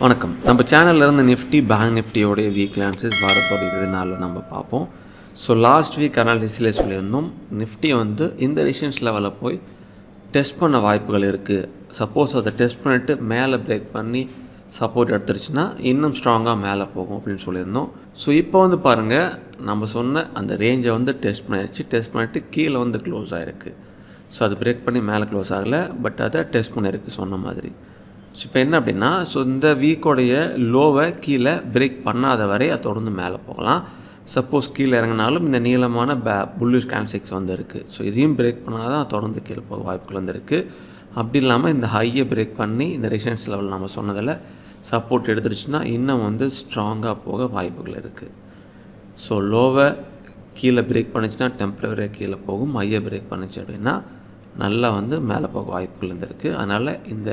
வணக்கம். நம்ம சேனல்ல இருந்து நிஃப்டி, பேங்க் நிஃப்டியோடைய வீக்லி அனாலிசிஸ் வாரத்தோட இறுதி நாள்ல நம்ம பார்ப்போம். ஸோ லாஸ்ட் வீக் அனாலிசிஸில் சொல்லியிருந்தோம், நிஃப்டி வந்து இந்த ரெசிஸ்டன்ஸ் லெவலில் போய் டெஸ்ட் பண்ண வாய்ப்புகள் இருக்குது. சப்போஸ் அதை டெஸ்ட் பண்ணிவிட்டு மேலே பிரேக் பண்ணி சப்போர்ட் எடுத்துருச்சுன்னா இன்னும் ஸ்ட்ராங்காக மேலே போகும் அப்படின்னு சொல்லியிருந்தோம். ஸோ இப்போ வந்து பாருங்கள், நம்ம சொன்ன அந்த ரேஞ்சை வந்து டெஸ்ட் பண்ணிவிட்டு கீழே வந்து க்ளோஸ் ஆகிருக்கு. ஸோ அது பிரேக் பண்ணி மேலே க்ளோஸ் ஆகலை, பட் அதை டெஸ்ட் பண்ணியிருக்கு சொன்ன மாதிரி. ஸோ இப்போ என்ன அப்படின்னா, ஸோ இந்த வீக்கோடைய லோவை கீழே பிரேக் பண்ணாத வரை அது தொடர்ந்து மேலே போகலாம். சப்போஸ் கீழே இறங்கினாலும் இந்த நீளமான புல்லிஷ் கேண்டில்ஸ் வந்து இருக்குது. ஸோ இதையும் பிரேக் பண்ணால் தான் தொடர்ந்து கீழே போக வாய்ப்புகள் வந்து இருக்குது. அப்படி இல்லாமல் இந்த ஹையை பிரேக் பண்ணி இந்த ரெசிஸ்டன்ஸ் லெவல் நம்ம சொன்னதில் சப்போர்ட் எடுத்துருச்சுன்னா இன்னும் வந்து ஸ்ட்ராங்காக போக வாய்ப்புகள் இருக்குது. ஸோ லோவை கீழே பிரேக் பண்ணிச்சுன்னா டெம்பரவரியாக கீழே போகும். ஹையை பிரேக் பண்ணிச்சு அப்படின்னா நல்லா வந்து மேலே போக வாய்ப்புகள் வந்து இருக்குது. அதனால் இந்த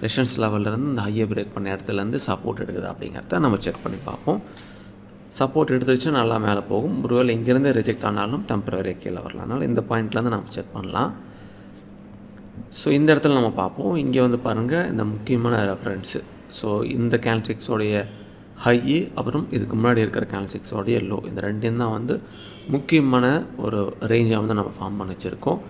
ரெசிஸ்டன்ஸ் லெவல்லேருந்து இந்த ஹையை பிரேக் பண்ண இடத்துலேருந்து சப்போர்ட் எடுக்குது அப்படிங்கிறத நம்ம செக் பண்ணி பார்ப்போம். சப்போர்ட் எடுத்துருச்சுன்னா நல்லா மேலே போகும். ஒருவேளை இங்கேருந்து ரிஜெக்ட் ஆனாலும் டெம்பரவரியாக கீழே வரலாம். அதனால் இந்த பாயிண்ட்லேருந்து நம்ம செக் பண்ணலாம். ஸோ இந்த இடத்துல நம்ம பார்ப்போம். இங்கே வந்து பாருங்கள், இந்த முக்கியமான ரெஃபரன்ஸு. ஸோ இந்த கேண்டில்ஸோடைய ஹை, அப்புறம் இதுக்கு முன்னாடி இருக்கிற கேண்டில்ஸோடைய லோ, இந்த ரெண்டையும் தான் வந்து முக்கியமான ஒரு ரேஞ்சாக வந்து நம்ம ஃபார்ம் பண்ணி வச்சுருக்கோம்.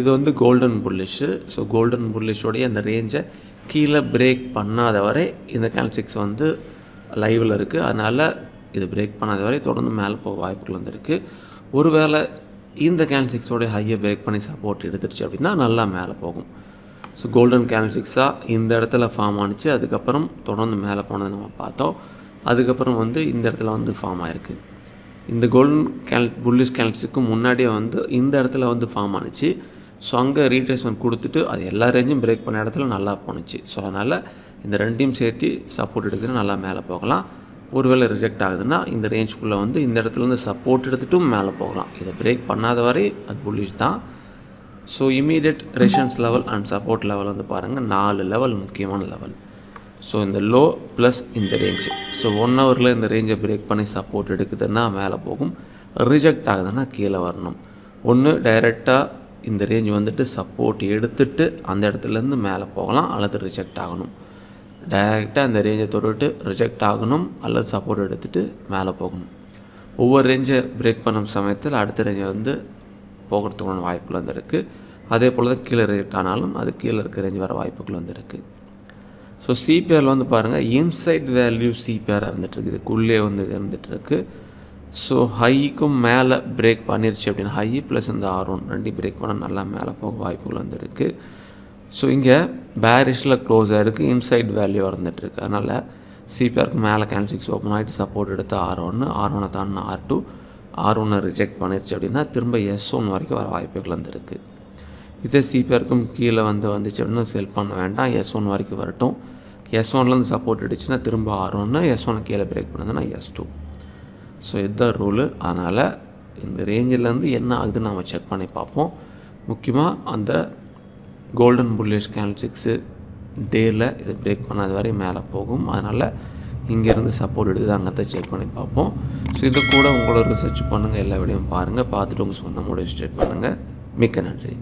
இது வந்து கோல்டன் புல்லிஷு. ஸோ கோல்டன் புல்லிஷோடைய அந்த ரேஞ்சை கீழே பிரேக் பண்ணாத வரை இந்த கேண்டில்ஸ் வந்து லைவில் இருக்குது. அதனால் இது பிரேக் பண்ணாத வரை தொடர்ந்து மேலே போக வாய்ப்புகள் வந்துருக்கு. ஒருவேளை இந்த கேண்டில்ஸோடைய ஹையை பிரேக் பண்ணி சப்போர்ட் எடுத்துருச்சு அப்படின்னா நல்லா மேலே போகும். ஸோ கோல்டன் கேண்டில்ஸாக இந்த இடத்துல ஃபார்ம் ஆனிச்சு. அதுக்கப்புறம் தொடர்ந்து மேலே போனதை நம்ம பார்த்தோம். அதுக்கப்புறம் வந்து இந்த இடத்துல வந்து ஃபார்ம் ஆகிருக்கு. இந்த கோல்டன் புல்லிஷ் கேண்டில்ஸுக்கு முன்னாடியே வந்து இந்த இடத்துல வந்து ஃபார்ம் ஆனிச்சு. ஸோ அங்கே ரீட்ரேஸ்மெண்ட் கொடுத்துட்டு அது எல்லா ரேஞ்சும் பிரேக் பண்ண இடத்துல நல்லா போணுச்சு. ஸோ அதனால் இந்த ரெண்டையும் சேர்த்து சப்போர்ட் எடுத்துகிட்டு நல்லா மேலே போகலாம். ஒருவேளை ரிஜெக்ட் ஆகுதுன்னா இந்த ரேஞ்சுக்குள்ளே வந்து இந்த இடத்துலேருந்து சப்போர்ட் எடுத்துகிட்டும் மேலே போகலாம். இதை பிரேக் பண்ணாத வரை அது புல்லிஷ் தான். So immediate resistance level and support level வந்து பாருங்கள், 4 லெவல் முக்கியமான லெவல். ஸோ இந்த லோ ப்ளஸ் இந்த ரேஞ்சு. ஸோ 1 ஹவரில் இந்த ரேஞ்சை பிரேக் பண்ணி சப்போர்ட் எடுக்குதுன்னா மேலே போகும். ரிஜெக்ட் ஆகுதுன்னா கீழே வரணும். ஒன்று டைரெக்டாக இந்த ரேஞ்ச் வந்துட்டு சப்போர்ட் எடுத்துகிட்டு அந்த இடத்துலேருந்து மேலே போகலாம், அல்லது ரிஜெக்ட் ஆகணும். டைரெக்டாக இந்த ரேஞ்சை தொட்டுட்டு ரிஜெக்ட் ஆகணும், அல்லது சப்போர்ட் எடுத்துகிட்டு மேலே போகணும். ஒவ்வொரு ரேஞ்சை பிரேக் பண்ணும் சமயத்தில் அடுத்த ரேஞ்சை வந்து போகிறதுக்கான வாய்ப்புகள் வந்து இருக்குது. அதே போல் தான் கீழே ரிஜெக்ட் ஆனாலும் அது கீழே இருக்க ரேஞ்ச் வர வாய்ப்புகள் வந்து இருக்குது. ஸோ சிபிஆரில் வந்து பாருங்கள், இன்சைட் வேல்யூ சிபிஆர் இருந்துகிட்ருக்கு. இதுக்குள்ளே வந்து இது இருந்துகிட்ருக்கு. ஸோ ஹைக்கும் மேலே பிரேக் பண்ணிருச்சு அப்படின்னா ஹை ப்ளஸ் இந்த R1 ரெண்டையும் பிரேக் பண்ணால் நல்லா மேலே போக வாய்ப்புகள் வந்துருக்கு. ஸோ இங்கே பேரிஷில் க்ளோஸ் ஆகிருக்கு, இன்சைட் வேல்யூ இருந்துகிட்ருக்கு. அதனால் சிபிஆருக்கு மேலே கேண்டில்ஸ் ஓப்பன் ஆகிட்டு சப்போர்ட் எடுத்து R1 தாண்டினா R1 ரிஜெக்ட் பண்ணிருச்சு அப்படின்னா திரும்ப S1 வரைக்கும் வர வாய்ப்புகள் வந்துருக்கு. இதே சிபிஆருக்கும் கீழே வந்துச்சு அப்படின்னா செல் பண்ண வேண்டாம், S1 வரைக்கும் வரட்டும். S1லேருந்து சப்போர்ட் அடிச்சுன்னா திரும்ப R1, S1 கீழே பிரேக் பண்ணுதுன்னா S2. ஸோ இதுதான் ரூலு. அதனால் இந்த ரேஞ்சிலேருந்து என்ன ஆகுதுன்னு நம்ம செக் பண்ணி பார்ப்போம். முக்கியமாக அந்த கோல்டன் புல்லிஷ் கேண்டில்ஸு டேயில் இது பிரேக் பண்ணாத வரை மேலே போகும். அதனால் இங்கேருந்து சப்போர்ட் எடுக்குதாங்கிறத செக் பண்ணி பார்ப்போம். ஸோ இது கூட உங்களோட ரிசர்ச் பண்ணுங்கள், எல்லா வீடியோவும் பாருங்கள். பார்த்துட்டு உங்கள் சொந்த முடிவு ஸ்டேட் பண்ணுங்கள். மிக்க நன்றி.